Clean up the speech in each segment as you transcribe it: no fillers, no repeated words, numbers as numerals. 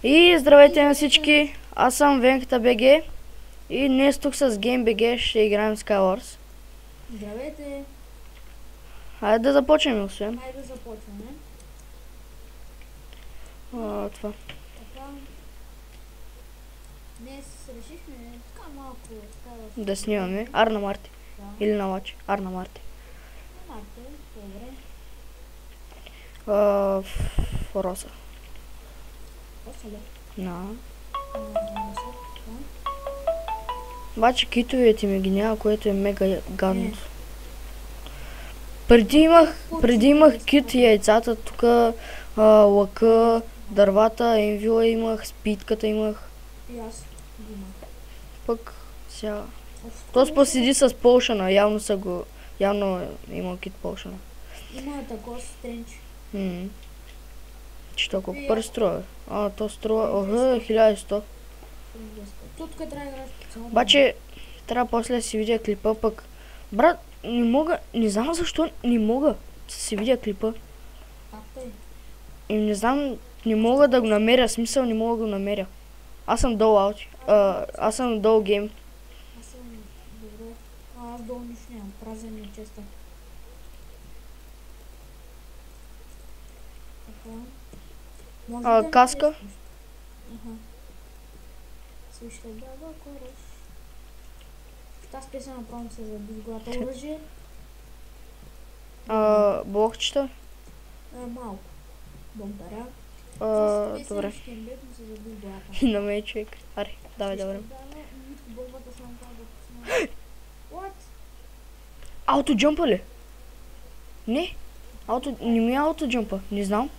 И здравейте на всички, аз съм Венката БГ и днес тук с GameBG ще играем Skywars. Здравейте! Хайде да започнем, освен. Хайде да започваме. Това. Така. Днес решихме така малко Skywars. Да снимаме Арна Марти. Да. Или на Лач. Арна Марти. Марте, добре. Роса. Оса ли? На. Роса. Обаче китовете ми ги няма, което е мега гадното. Преди имах кит и яйцата, тук лъка, дървата, енвила имах, спитката имах. И аз ги имах. Пък сега... То седи с Полшана, явно е имал кит Полшана. Има такова стренч. Че толкова пари струва? То струва 1100. Тук трябва да играеш специално. Обаче трябва после да си видя клипа, пък брат, не знам защо не мога да си видя клипа. Как тъй? И не знам, не мога да го намеря, смисъл не мога да го намеря. Аз съм долу аути, аз съм долу гейм. Аз съм добре. Аз долу нищо нямам, празен ми честа. Така. Каска. Слушай, баба, кореш. В тази песен направо се забих главата. Оръжие. Блокчета. Малко. Бомбаря. Добре. Ще им бегам се забих главата. И на мен човек. Аре, давай. Бомбата само това да пусна. What? Аутоджъмпа ли? Не. Не ми е аутоджъмпа, не знам.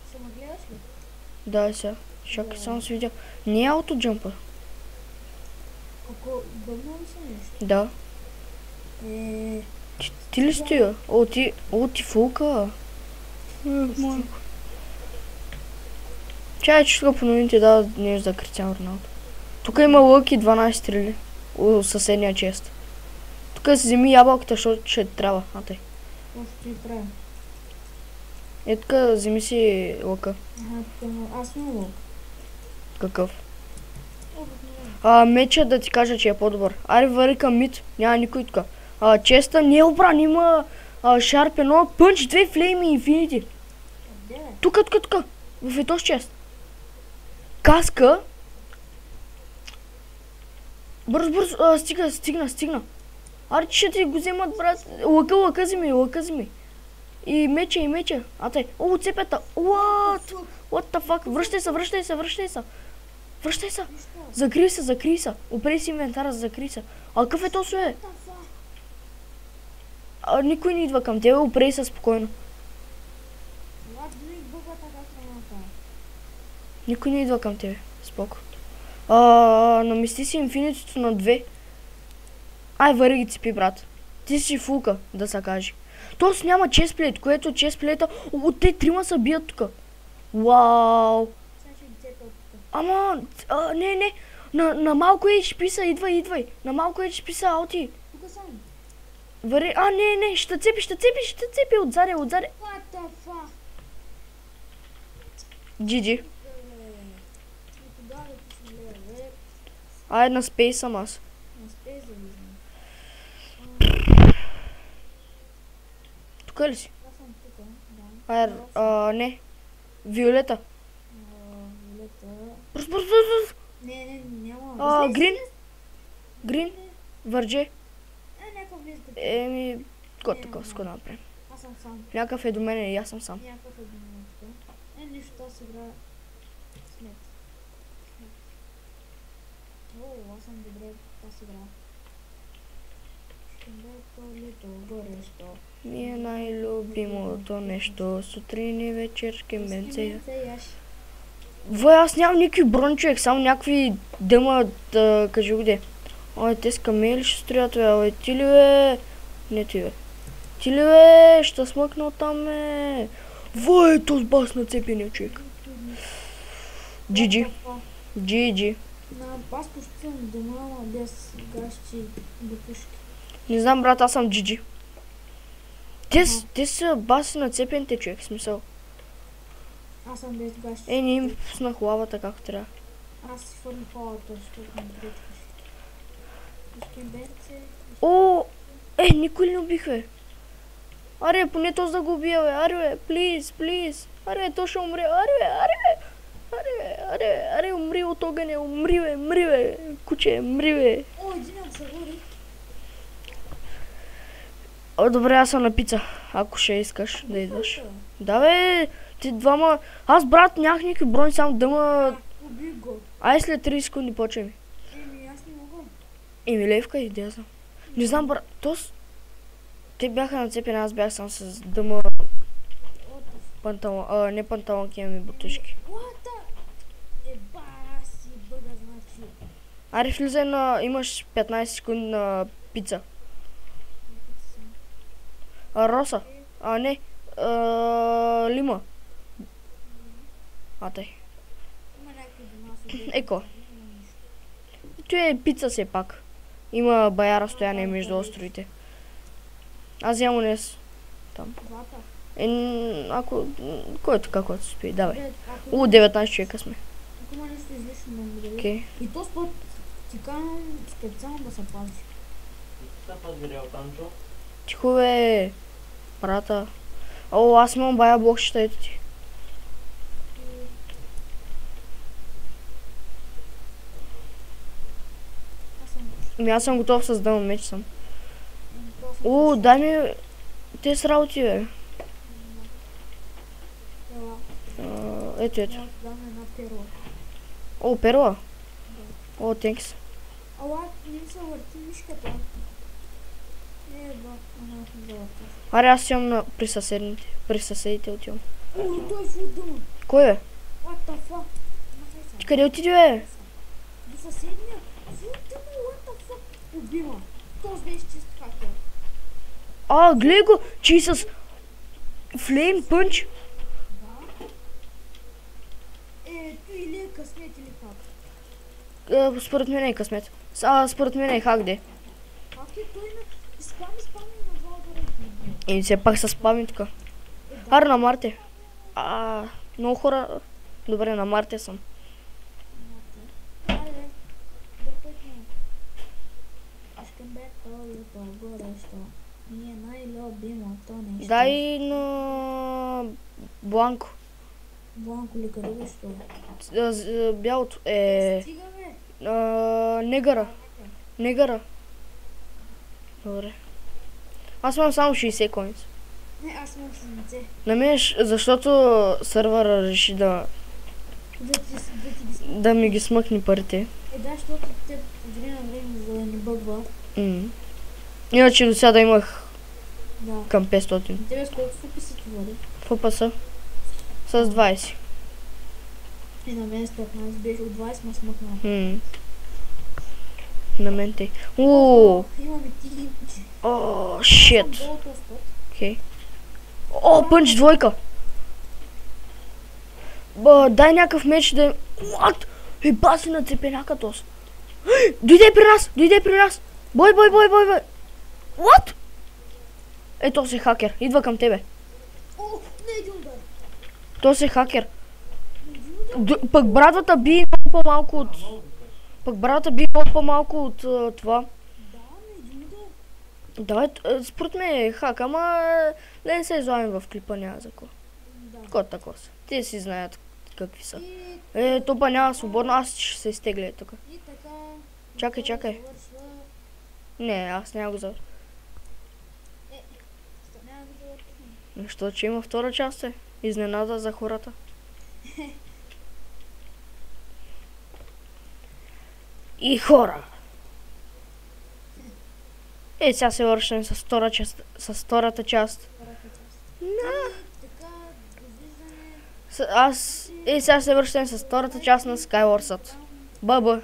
Ще ме гледаш ли? Да, сега. Чакай, само си видя. Не е аутоджъмпа. Ако бъвна ли са нещо? Да. Ти ли стоя? Ти фулка. Майко. Чай, че тук по новините дава нещо за Кристиано Роналдо. Тук има лъки 12 стрели. Съседния чест. Тук си вземи ябълката, защото ще трябва. Тъй. Какво ще ти трябва? Тук вземи си лъка. Аз имам лък. Какъв? Меча да ти кажа, че е по-добър. Аре, вари към мид. Няма никой тук. Честа не е обран, има шарп 1, пънч 2, флейми и инфинити. Тук. В този чест. Каска. Бързо, стигна. Аре, че ще ти го вземат, брат. Лъка вземи. И меча. Тъй. Цепята. What the fuck? Връщай се. Закрий се. Опрей си инвентара, закрий се. Какъв е този е? Никой не идва към тебе, опрей се спокойно. Никой не идва към тебе. Споко. Намести си инфинитито на 2. Вари ги цепи, брат. Ти си фулка, да се каже. Тоест няма честплейт, което честплейта... те трима са бият тук. Вау! Ама, не. На малко HP са, идвай. На малко HP са, аути. Тук съм. Вари, не, ще цепи, отзаде. What the fuck? GG. На спейс съм аз. На спейс Тук ли си? Аз съм тук, Не. Виолета. Виолета. Бърз. Не, няма. Грин. Върже. Някакъв влиза. Такова, ско да направим. Аз съм сам. Някакъв е до мене и аз съм сам. Някакъв е до мен тук. Нищо, аз игра смет. Аз съм добре в тази игра. Горещо. Ми е най-любимото нещо. Сутрин и вечер кеменцея. Аз нямам никакви брони, човек, само някакви дъма, кажи го де. Те с камели ще строят, бе, ти ли бе? Не ти бе. Ти ли бе? Ще смъкна оттам, бе. Този бас на цепения, човек. GG. Аз почти съм дома, без гащи до пушки. Не знам, брат, аз съм GG. Те са баси на цепените, човек, смисъл. Аз съм без тогава ще... Не им пуснах лавата както трябва. Аз си фърна холата, защото ме пречкаш. Скинберце... О, никой ли не убих, бе? Аре, поне този да го убия, бе. Аре, бе, плиз. Аре, то ще умре. Аре, умри от огъня. Умри, бе. Куче, мри, бе. О, един се гори. О, добре, аз съм на пица. Ако ще искаш да идваш. Да, бе, ти двама... Аз, брат, нямах никакви брони, само дъма... Убих го. Ай, след 30 секунди почваме. Аз не мога. Левка идея съм. Не знам, брат, те бяха нацепени, аз бях сам с дъма панталон, не панталонки, ами бутушки. Лата! Еба си бъга, значи. Аре, влизай имаш 15 секунди на пица. Роса. Не. Лима. Атай. Има някакви дома. Еко. Това е пица все пак. Има бая разстояние между островите. Аз ям унес там. Ако... Който каквото се спи, давай. 19 човека сме. Ако има нещо излишно да ми даде. Окей. И то спорт ти канам специално да се пази. Тихо, бе. Брата. О, аз имам бая блокчета, ето ти. Аз съм готов с дъма меч съм. О, дай ми те с работи, бе. Ето. О, перла. О, тенкс. Ала, не се върти мишката. Аре, аз отивам при съседите отивам. О, той е в дъма. Кой е? What the fuck? Ти къде отиди, бе? До съседния. В дъма, what the fuck? Убима. Този беше чист хакер. Гледай го, че и с флейм пънч. Ето или е късмет или хак. Според мен е късмет. Според мен е хак, де. Хак е той на... Спами и на два отдора. И все пак са спами тук. Аре, на Марте. Много хора... Добре, на Марте съм. Ми е най-любимото нещо. Дай на Бланко. Бланко ли къде беше това? Бялото Стига бе! Негъра. Добре. Аз имам само 60 коинс. Не, аз имам 70. На мен, защото сървъра реши да ми ги смъкни парите. Да, защото те от време на време за да не бъгва. Иначе до сега да имах Да. към 500. Тебе с колко фупи си това, да? ФПС с 20. И на мен с 15 беше от 20, ма смъкнал. На мен тъй. Имаме ти. Шит. Окей. Пънч двойка. Дай някакъв меч да... What? Баси на цепеняка тос. Дойде при нас. Бой. What? Ето си хакер. Идва към тебе. Не един удар. То си хакер. Пък брадвата би много по-малко от това. Да, не един удар. Давай, според мен е хак, ама не се излагаме в клипа, няма за какво. Кот такова са. Те си знаят какви са. Топа няма свободно, аз ще се изтегля тук. И така... Чакай. Не, аз няма го завършва. Защото че има втора част е. Изненада за хората. И хора. Сега се вършим с втората част. Сега се вършим с втората част на Skywars. Бъбъ.